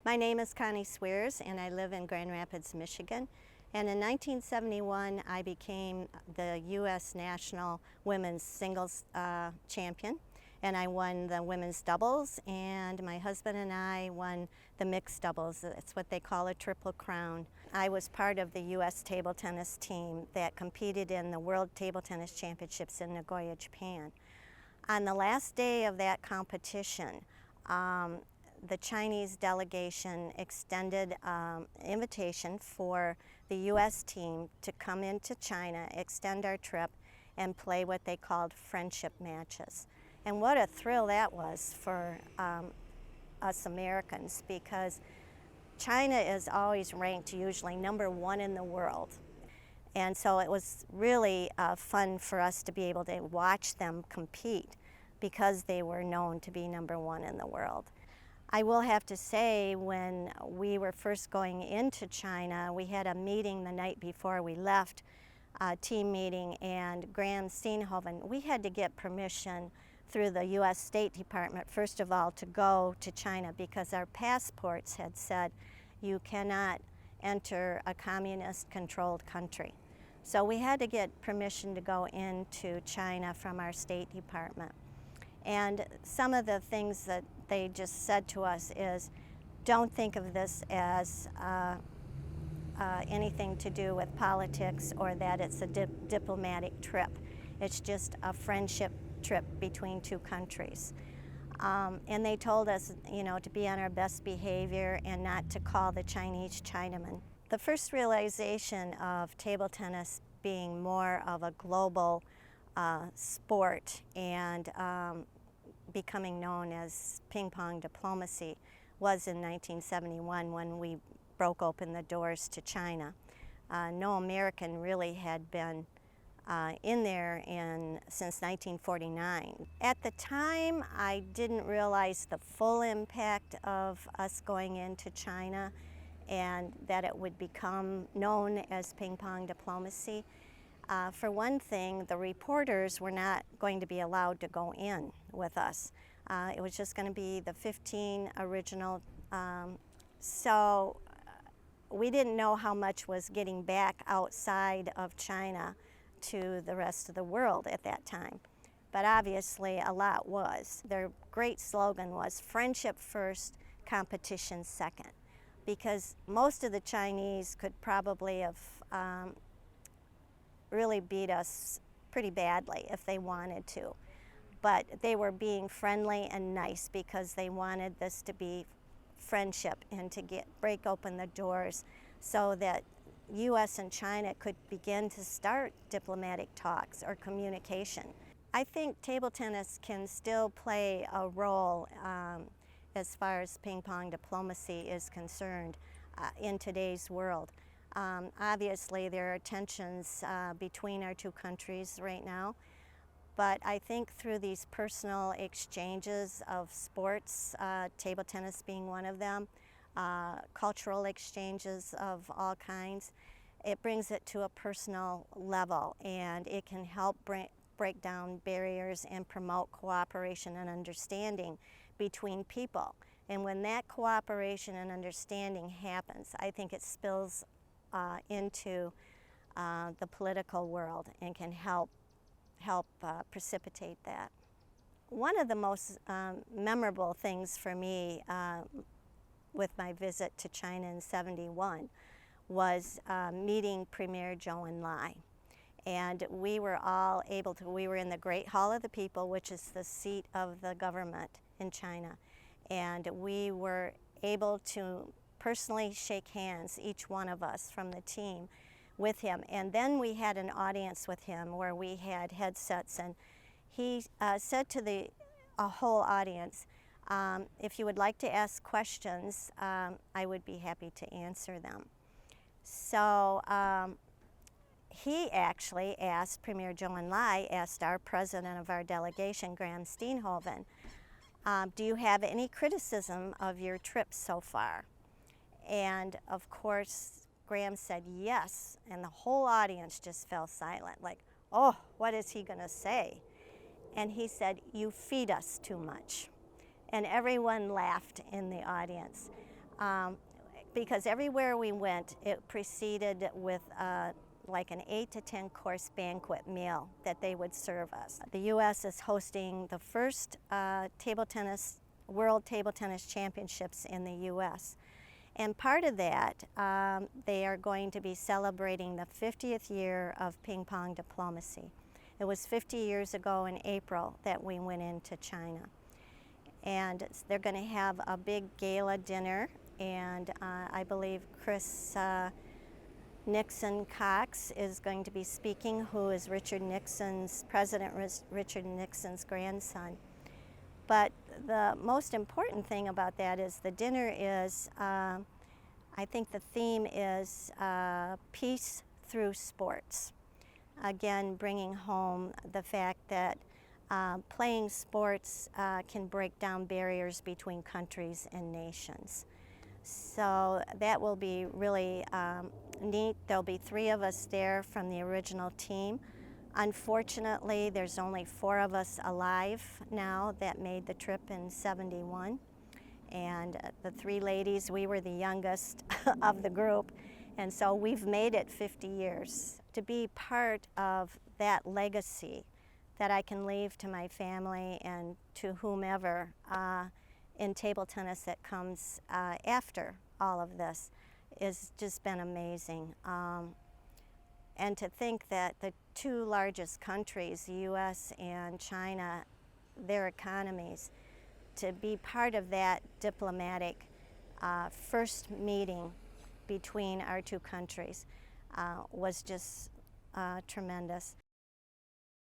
My name is Connie Sweeris and I live in Grand Rapids, Michigan. And in 1971, I became the U.S. National Women's Singles Champion. And I won the women's doubles, and my husband and I won the mixed doubles. It's what they call a triple crown. I was part of the U.S. table tennis team that competed in the World Table Tennis Championships in Nagoya, Japan. On the last day of that competition, the Chinese delegation extended an invitation for the U.S. team to come into China, extend our trip, and play what they called friendship matches. And what a thrill that was for us Americans, because China is always ranked usually #1 in the world. And so it was really fun for us to be able to watch them compete because they were known to be #1 in the world. I will have to say, when we were first going into China, we had a meeting the night before we left, a team meeting, and Graham Steenhoven, we had to get permission through the U.S. State Department, first of all, to go to China because our passports had said you cannot enter a communist-controlled country. So we had to get permission to go into China from our State Department. And some of the things that they just said to us is, don't think of this as anything to do with politics or that it's a diplomatic trip. It's just a friendship trip between two countries. And they told us, to be on our best behavior and not to call the Chinese Chinaman. The first realization of table tennis being more of a global sport and becoming known as ping pong diplomacy was in 1971 when we broke open the doors to China. No American really had been in there since 1949. At the time, I didn't realize the full impact of us going into China and that it would become known as ping pong diplomacy. For one thing, the reporters were not going to be allowed to go in with us. It was just going to be the 15 original. So we didn't know how much was getting back outside of China to the rest of the world at that time. But obviously a lot was. Their great slogan was friendship first, competition second, because most of the Chinese could probably have really beat us pretty badly if they wanted to. But they were being friendly and nice because they wanted this to be friendship and to break open the doors so that U.S. and China could begin to start diplomatic talks or communication. I think table tennis can still play a role as far as ping pong diplomacy is concerned in today's world. Obviously, there are tensions between our two countries right now, but I think through these personal exchanges of sports, table tennis being one of them, cultural exchanges of all kinds, it brings it to a personal level, and it can help break down barriers and promote cooperation and understanding between people. And when that cooperation and understanding happens, I think it spills into the political world and can help precipitate that. One of the most memorable things for me with my visit to China in '71 was meeting Premier Zhou Enlai. And we were all we were in the Great Hall of the People, which is the seat of the government in China. And we were able to personally shake hands, each one of us from the team, with him. And then we had an audience with him where we had headsets, and he said to a whole audience, if you would like to ask questions, I would be happy to answer them. So he actually asked, Premier Zhou Enlai asked our president of our delegation, Graham Steenhoven, do you have any criticism of your trip so far? And of course, Graham said yes, and the whole audience just fell silent, like, oh, what is he going to say? And he said, you feed us too much. And everyone laughed in the audience. because everywhere we went, it preceded with like an 8 to 10 course banquet meal that they would serve us. The U.S. is hosting the first World Table Tennis Championships in the U.S. And part of that, they are going to be celebrating the 50th year of ping pong diplomacy. It was 50 years ago in April that we went into China. And they're going to have a big gala dinner, and I believe Chris Nixon Cox is going to be speaking, who is President Richard Nixon's grandson. But the most important thing about that is the dinner is, I think the theme is peace through sports. Again, bringing home the fact that playing sports can break down barriers between countries and nations. So that will be really neat. There'll be 3 of us there from the original team. Unfortunately, there's only 4 of us alive now that made the trip in '71. And the 3 ladies, we were the youngest of the group. And so we've made it 50 years. To be part of that legacy that I can leave to my family and to whomever in table tennis that comes after all of this has just been amazing. And to think that the 2 largest countries, the U.S. and China, their economies, to be part of that diplomatic first meeting between our 2 countries was just tremendous.